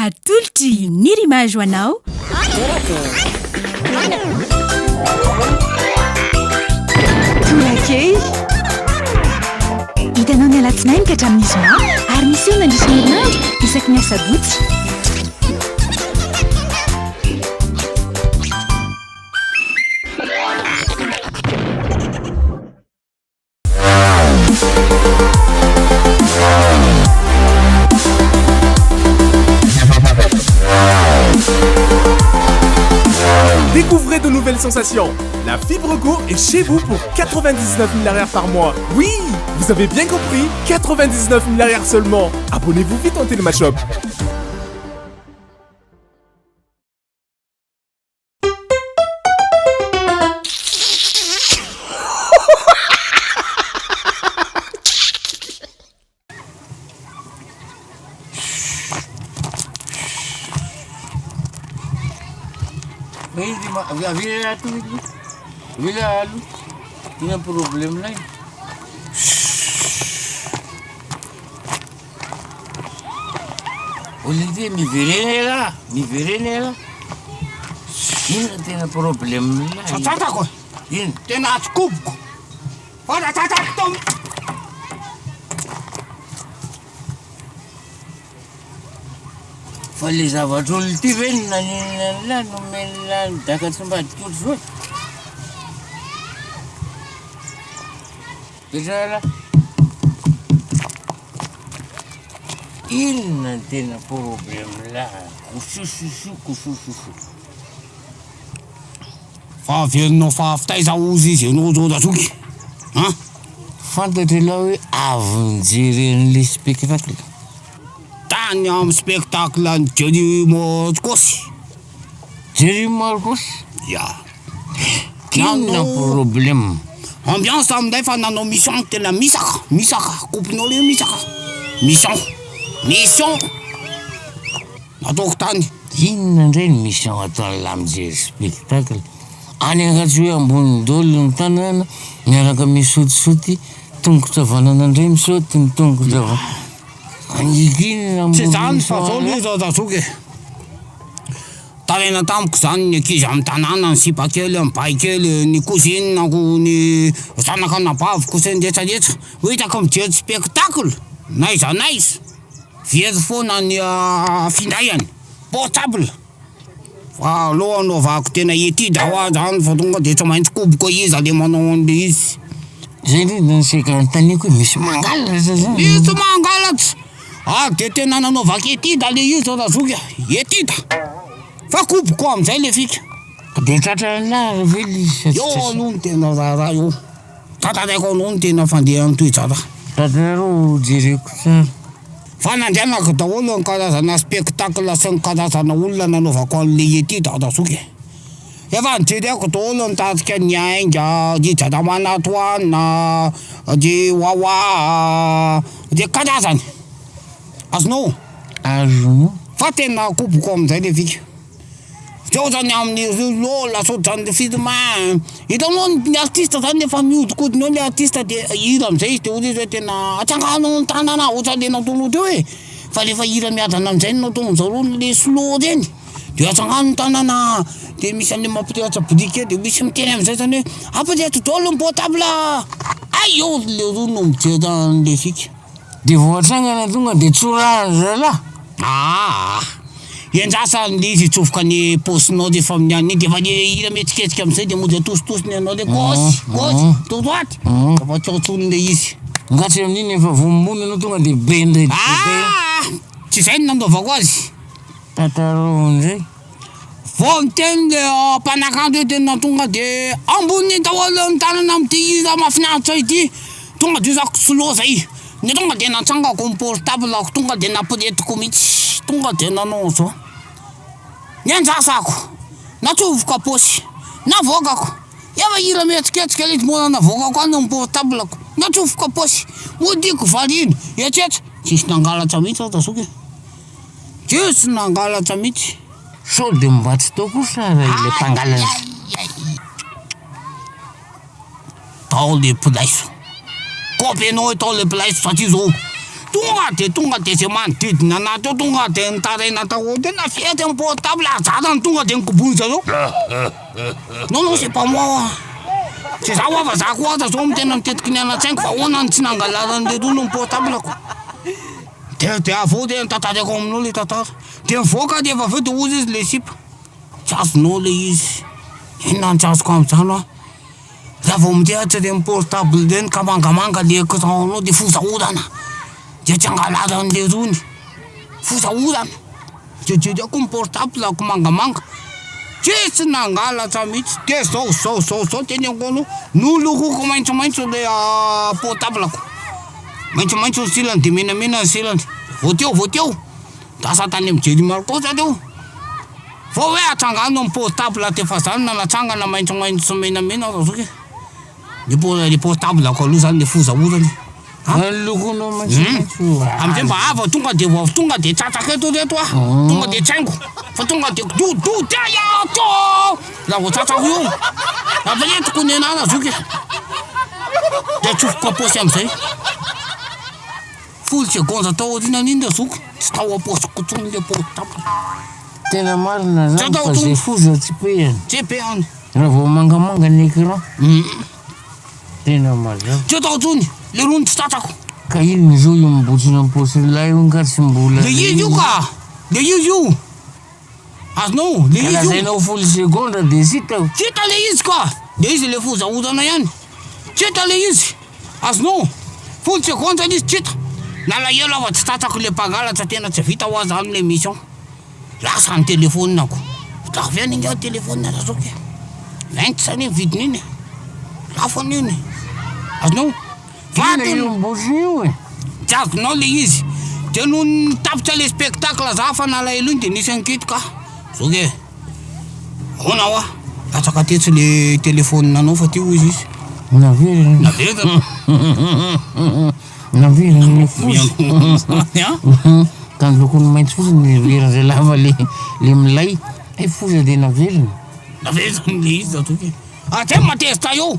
Atolotry ny rimage ho anao. Tolakey hitanao ny alatsinainy ka hatramin'ny zoma ary misy eo nandrisy ny herinandro isaky ny asabotsy. Découvrez de nouvelles sensations. La Fibre Go est chez vous pour 99 000 arrières par mois. Oui, vous avez bien compris, 99 000 arrières seulement. Abonnez-vous vite en Télémashop. Il y a un problème là. Olivia, mi verrete là. Il y a un problème là. Tata quoi? T'es n'a coupe. Voilà, tata tombe. Fallait savoir tout le temps là, non mais là, d'accord, ça va tout jouer. Déjà là, il n'a pas de problème là. Couchou. Favienno fafitaiza ozy izy ianao zao da soky. Hein? Fantatry là hoe avy nijery le spectacle. Tany amin'ny spectacle ny Jerry Marcos. Jerry Marcos? Ya. Inona problème? Ambiance amin'izay fa nanao mission tena misaka. Kopinao le misaka. Mission. Nataoko tany. Inona indray ny mission ataon'la mijery spectacle? Any angatsy hoe ambony dolo ny tanàna miaraka misotisoty tongotra vanan'andray misaoty ny tongotra Tsy zany fa zao le zao da soky. Taraina tamiko zany ny ankizy amin'ny tanàna ny sipakely, ny baikely, ny kozinako, ny zanak'anabaviko sy ny retraretra. Ho hitako mijery spectacle, naiza. Very foana ny findraiany, portable. Fa aloha anaovako tena etida ho azy zany fa tonga de tsy maintsy koboka izy ale manao an'le izy. Zay ndray da niseka notaniko hoe misy mangalatra zany. Misy mangalatra. De tena nanaovako etida le izy zao da soky. Etida. Fa koboka am'izay le fika. De tratra na vely Io aloha ny tena raha io. Tataraiko aloha ny tena fandeha amin'ny toejara. Tatarao jereko tsara. Fa nandehanako daholo ny karazana spectacle sy ny karazana olona nanaovako an'le etida da soky. Efa nijereko daholo nitarika ny Ainga, de Jadamanatoana, de Wawa, de karazany. Azonao? Fa tena kopoko am'izay le fika. Zao zany amin'ny lola saoty zany le film. Hitanao ny artiste zany efa mihodikodinao le artiste de hira am'izay izy de ohatry hoe tena atsanganao ny tanàna ohatry le nataonao teo hoe. Fa lefa hira miadana am'izay natao am'zao le slow reny. De atsangano ny tanàna de misy an'le mampirehatra briquet de misy miteny am'izay zany hoe apetreto daholo ny portable. Io le rono mijery an'le fika. De voatsangana tonga de tsoraza là. Endrasa le izy tsofoka ny posinao rehefa amin'ny aniny de efa le hira mihetsiketsika am'izay de mody atositosiny anao le gauche, droite. Fa tsotsony le izy. Ngatsy amin'iny efa vombony anao tonga de bendre. Tsy zay ny nanaovako azy. Tatarao ndray. Vao miteny le mpanakanto hoe tena tonga de ambony daholo ny tanana am'ty hira mahafinaritra ity. Tonga de izako slow zay. Ny tonga de natsangako ny portable ako tonga de napiretiko mihitsy. Tonga de nanao zao. Niandrasako. Natsofoka posy. Navokako. Efa hira mihetsiketsika le izy mora navokako any ny portable ako. Natsofoka posy. Modiko variny. Etretra. Tsisy nangalatra mihitsy aho da soky. Tsisy nangalatra mihitsy. Sao de mba tsy tao kosa le mpangalatra. Tao le pilaiso. Kopy anao tao le pilaiso satria zao. tonga de se manodidina anaty ao tonga de nitaraina taholo tena fety amin'ny portable azarany tonga de nikobony zareo non c'est pas moi tsy za ho ava za ko aza zao mitena mitetiky ny anatsaingo fa hoanany tsy nangalanan'le rono amin'ny portableko de avao de nitatarako aminao le tantara de mivoaka de efa aveo de ozy izy le sipa tsy azonao le izy inona tsy azoko amin'izany a raha vao mitehatra le portable reny ka mangamanga le écranao de fozahorana de tsy angalaran'le rony fozahorana jejeako ny portable ako mangamanga tsisy nangalatra mihitsy de zao teneko anao nolokoko maitsomaitso le portableko maitsomaitso ny silany de menamena ny silany voateo dasa tany mijery marikosa teo fa hoe atsangano amin'ny portable te fa zany nanatsangana maitsomaitso menamena razoky le portable ako aloha zany le fozahorany lokonao maitsomaitso amizay mba ava tonga de tsatsaka eto reto a tonga de tsaingo fa tonga de dodeato raha vo tsatsako io avaletiko ny anana zoky de tsofoko aposy amizay folo segonde tao orinan'indra zoky tsy tao aposiko tsony le portable tena marina zany fa zay foza tsy pehany tsy pehany raha vao mangamanga ny écran tena mazava tsy atao tsony le rony tsy tsatsako ka inona zao io mibotsina am'posililahy io ngary sy mbola le izy io ka le izy io azonao le izy io lazainao folo segonde de sitao tsita le izy ka le izy le fozahorana ihany tsita le izy azonao folo segonde izy tsita nalahelo ava tsy tsatsako le mpangalatra tena tsy vita ho azy aminy émission lasa ny telefoninako taviany inga telefonina razoky 20 zany vidin'iny lafan'iny azonao vatymbotsiny io e tsy azonao le izy de no nitapitra le spectacle za fa nalahelo iny de nisy ankito ka zoke honao a latsaka tetsy le telefoninanao fa teo izy naveriny naveriny le fosy ka nilokony maitso fosiny veriny zay lava le milay fosa de naveriny le izy zazoky atsy matesta io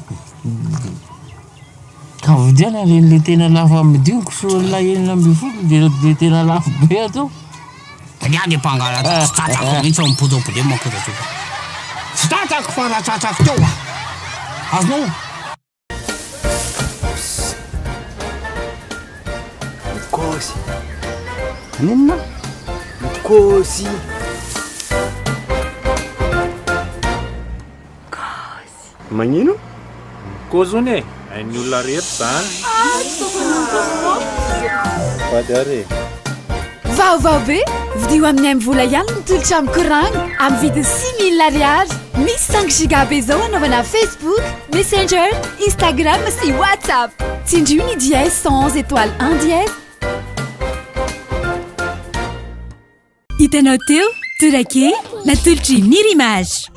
ka vidiana le tena lafa midiniko soa lay enina amby folo de tena lafa be atao niany mpangala tsy tsatsako mihitsy mipotopote makoa zazoky tsy tsatsako fa raha tsatsako teo a azonao Kosi. Nina? Kosi. Magnino? Kozone, hain'ny olona rehetra zany. Padare. Vaovao be vidio amin'ny 8 vola ihany ny tolotra amin'ny koragna amin'ny vidiny 6 000 ariary misy 5 gigabe zao anaovana Facebook, Messenger, Instagram sy WhatsApp. Tsindrio ny dièse 111 étoile 1 dièse. Hitanao teo torake natolotry Nirimage.